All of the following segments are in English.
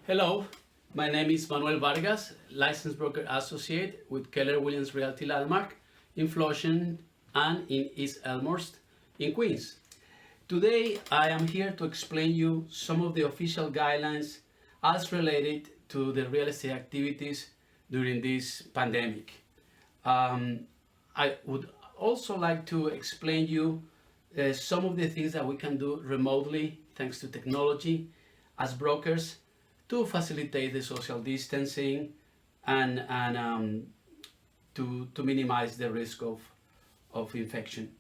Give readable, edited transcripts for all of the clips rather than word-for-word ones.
Hello, my name is Manuel Vargas, licensed broker associate with Keller Williams Realty Landmark in Flushing and in East Elmhurst in Queens. Today I am here to explain you some of the official guidelines as related to the real estate activities during this pandemic. I would also like to explain you some of the things that we can do remotely thanks to technology as brokers to facilitate the social distancing and to minimize the risk of infection.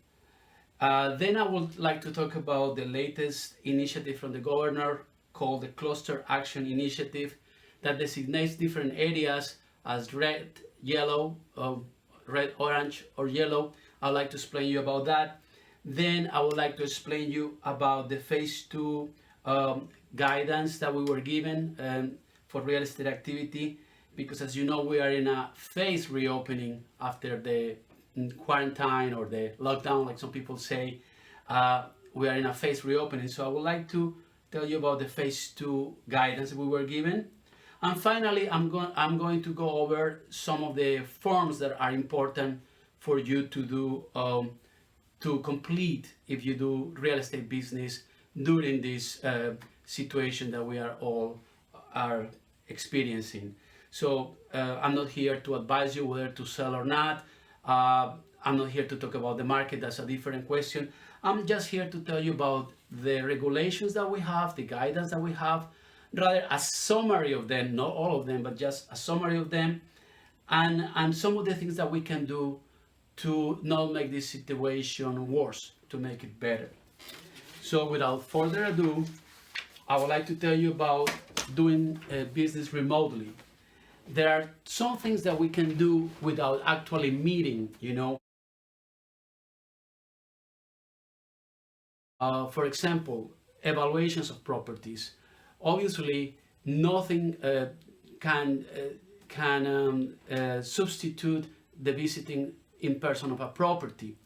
Then I would like to talk about the latest initiative from the governor called the Cluster Action Initiative that designates different areas as red, yellow, red, orange, or yellow. I'd like to explain you about that. Then I would like to explain you about the phase two guidance that we were given for real estate activity, because as you know, we are in a phase reopening after the quarantine or the lockdown, like some people say. We are in a phase reopening, so I would like to tell you about the phase two guidance we were given. And finally, I'm going to go over some of the forms that are important for you to do to complete if you do real estate business during this situation that we are experiencing. So I'm not here to advise you whether to sell or not. I'm not here to talk about the market. That's a different question. I'm just here to tell you about the regulations that we have, the guidance that we have, rather a summary of them, not all of them, but just a summary of them, and some of the things that we can do to not make this situation worse, to make it better. So without further ado, I would like to tell you about doing business remotely. There are some things that we can do without actually meeting, For example, evaluations of properties. Obviously, nothing can substitute the visiting in person of a property,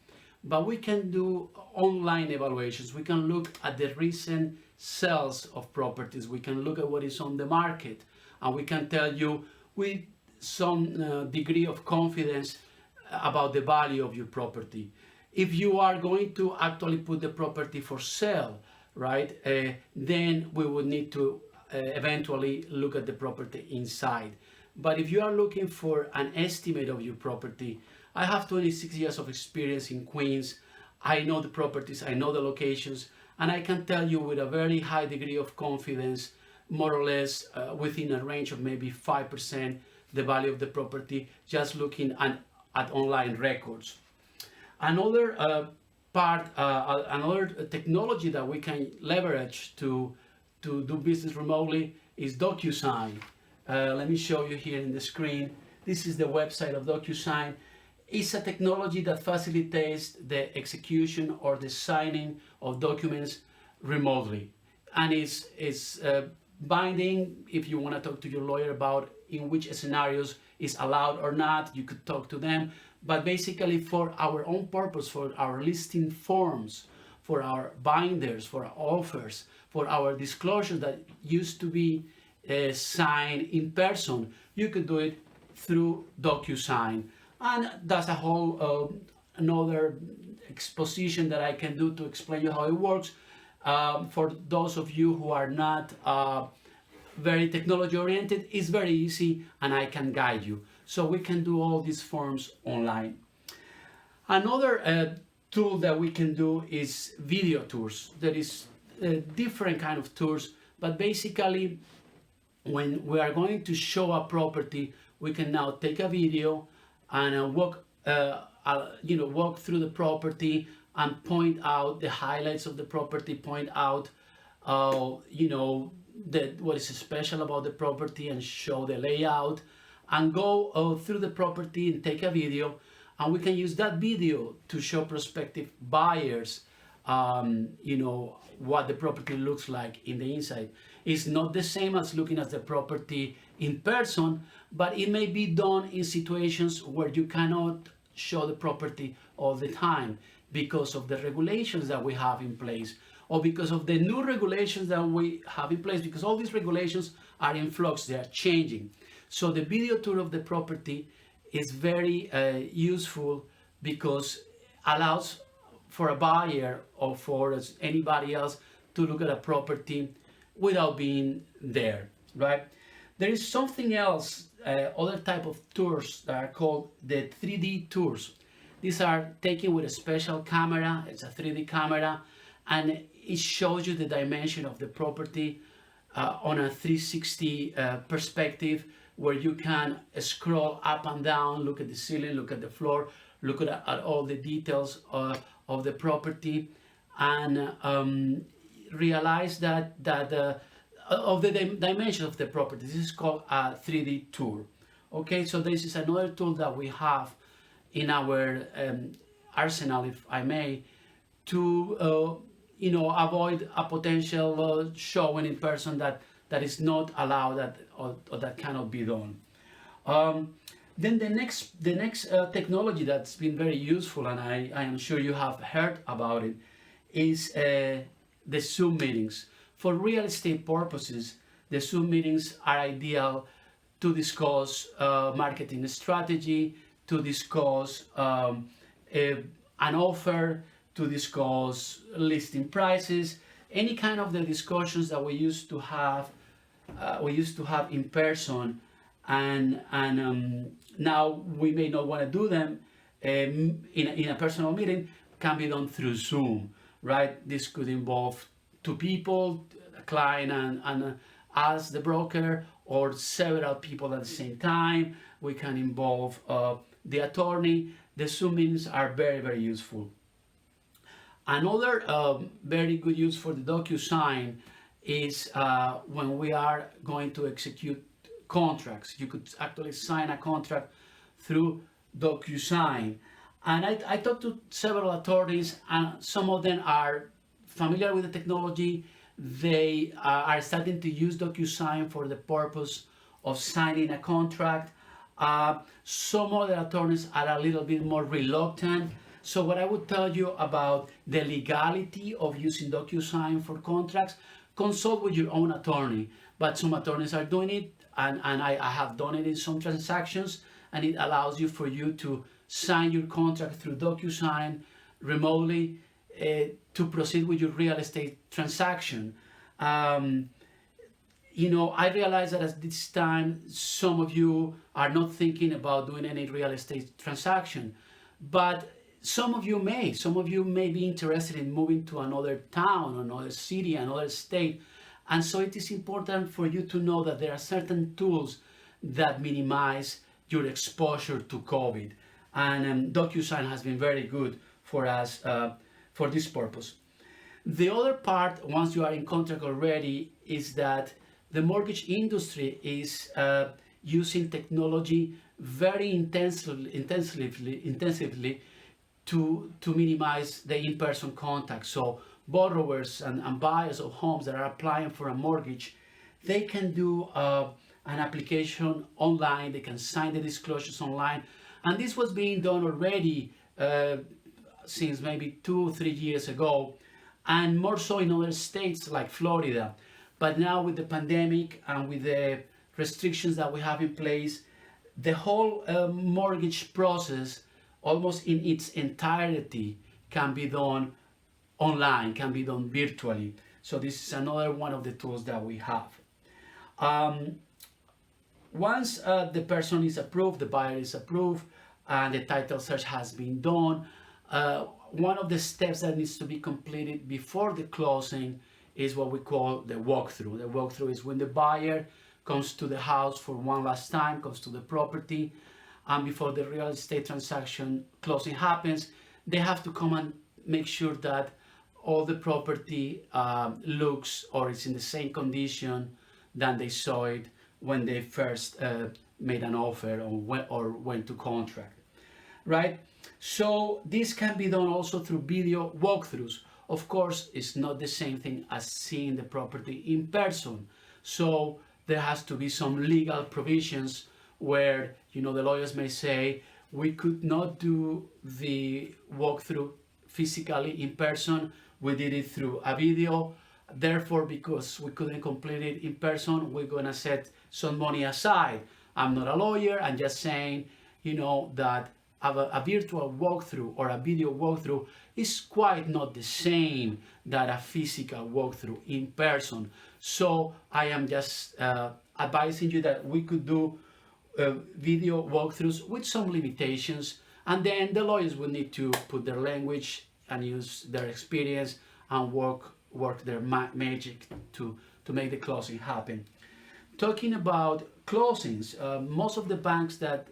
but we can do online evaluations. We can look at the recent sales of properties. We can look at what is on the market, and we can tell you with some degree of confidence about the value of your property. If you are going to actually put the property for sale, right, then we would need to eventually look at the property inside. But if you are looking for an estimate of your property, I have 26 years of experience in Queens. I know the properties, I know the locations, and I can tell you with a very high degree of confidence, more or less within a range of maybe 5%, the value of the property, just looking at online records. Another another technology that we can leverage to do business remotely is DocuSign. Let me show you here in the screen. This is the website of DocuSign. It's a technology that facilitates the execution or the signing of documents remotely. And it's binding. If you want to talk to your lawyer about in which scenarios is allowed or not, you could talk to them. But basically for our own purpose, for our listing forms, for our binders, for our offers, for our disclosures that used to be signed in person, you could do it through DocuSign. And that's a whole another exposition that I can do to explain you how it works. For those of you who are not very technology oriented, it's very easy and I can guide you. So we can do all these forms online. Another tool that we can do is video tours. There is different kind of tours, but basically when we are going to show a property, we can now take a video and walk through the property and point out the highlights of the property, point out what is special about the property and show the layout, and go through the property and take a video, and we can use that video to show prospective buyers what the property looks like in the inside. It's not the same as looking at the property in person, but it may be done in situations where you cannot show the property all the time. because of the regulations that we have in place, or because of the new regulations that we have in place, because all these regulations are in flux, they are changing. So the video tour of the property is very useful because allows for a buyer or for anybody else to look at a property without being there, right? There is something else, other type of tours that are called the 3D tours. These are taken with a special camera. It's a 3D camera, and it shows you the dimension of the property on a 360 perspective, where you can scroll up and down, look at the ceiling, look at the floor, look at all the details of the property, and realize that of the dimension of the property. This is called a 3D tour. Okay, so this is another tool that we have in our arsenal, if I may, to avoid a potential showing in person that is not allowed, or that cannot be done. Then the next technology that's been very useful, and I am sure you have heard about it, is the Zoom meetings. For real estate purposes, the Zoom meetings are ideal to discuss marketing strategy, to discuss an offer, to discuss listing prices, any kind of the discussions that we used to have in person, and now we may not want to do them in a personal meeting, can be done through Zoom, right? This could involve two people, a client and us, the broker, or several people at the same time. We can involve the attorney. The Zoom meetings are very, very useful. Another very good use for the DocuSign is when we are going to execute contracts. You could actually sign a contract through DocuSign. And I talked to several attorneys, and some of them are familiar with the technology. They are starting to use DocuSign for the purpose of signing a contract. Some other attorneys are a little bit more reluctant. So what I would tell you about the legality of using DocuSign for contracts, consult with your own attorney. But some attorneys are doing it, and I have done it in some transactions, and it allows you to sign your contract through DocuSign remotely to proceed with your real estate transaction. I realize that at this time, some of you are not thinking about doing any real estate transaction, but some of you may be interested in moving to another town, another city, another state. And so it is important for you to know that there are certain tools that minimize your exposure to COVID. And DocuSign has been very good for us for this purpose. The other part, once you are in contract already, is that the mortgage industry is using technology very intensively to minimize the in-person contact. So borrowers and buyers of homes that are applying for a mortgage, they can do an application online, they can sign the disclosures online, and this was being done already since maybe 2-3 years ago, and more so in other states like Florida. But now with the pandemic and with the restrictions that we have in place, the whole mortgage process, almost in its entirety, can be done online, can be done virtually. So this is another one of the tools that we have. Once the person is approved, the buyer is approved, and the title search has been done, one of the steps that needs to be completed before the closing is what we call the walkthrough. The walkthrough is when the buyer comes to the house for one last time, comes to the property, and before the real estate transaction closing happens, they have to come and make sure that all the property looks or is in the same condition than they saw it when they first made an offer or went to contract, right? So this can be done also through video walkthroughs. Of course, it's not the same thing as seeing the property in person. So there has to be some legal provisions where, the lawyers may say, we could not do the walkthrough physically in person. We did it through a video. Therefore, because we couldn't complete it in person, we're gonna set some money aside. I'm not a lawyer. I'm just saying, that a virtual walkthrough or a video walkthrough is quite not the same that a physical walkthrough in person. So I am just advising you that we could do video walkthroughs with some limitations, and then the lawyers will need to put their language and use their experience and work their magic to make the closing happen. Talking about closings, most of the banks that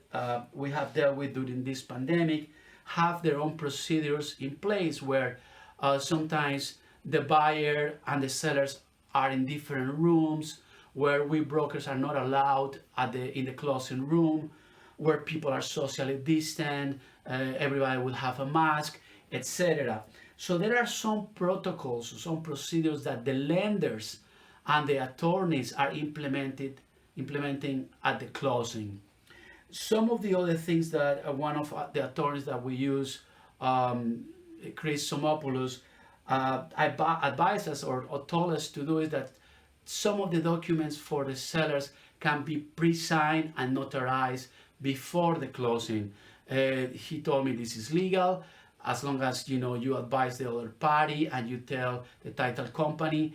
we have dealt with during this pandemic have their own procedures in place where sometimes the buyer and the sellers are in different rooms, where we brokers are not allowed in the closing room, where people are socially distant, everybody will have a mask, etc. So there are some protocols, some procedures that the lenders and the attorneys are implementing at the closing. Some of the other things that one of the attorneys that we use, Chris Somopoulos, advised us or told us to do is that some of the documents for the sellers can be pre-signed and notarized before the closing. He told me this is legal as long as you advise the other party and you tell the title company.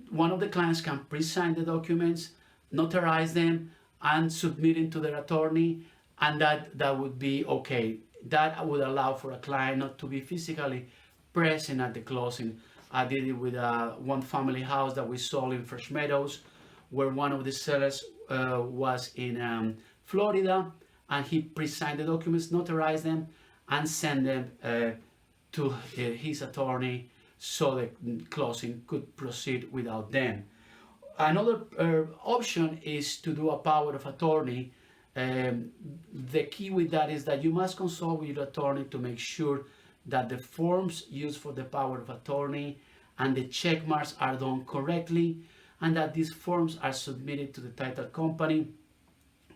One of the clients can pre-sign the documents, notarize them, and submit it to their attorney, and that would be okay. That would allow for a client not to be physically present at the closing. I did it with one family house that we sold in Fresh Meadows, where one of the sellers was in Florida, and he pre-signed the documents, notarized them, and sent them to his attorney so the closing could proceed without them. Another option is to do a power of attorney. The key with that is that you must consult with your attorney to make sure that the forms used for the power of attorney and the check marks are done correctly, and that these forms are submitted to the title company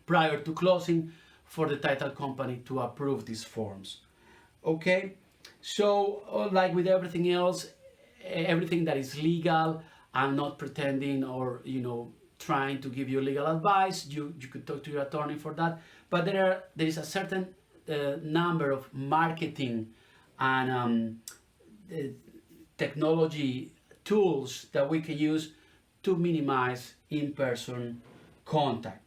prior to closing for the title company to approve these forms. Okay, so like with everything else, everything that is legal, I'm not pretending or trying to give you legal advice. You could talk to your attorney for that, but there is a certain number of marketing and technology tools that we can use to minimize in-person contact.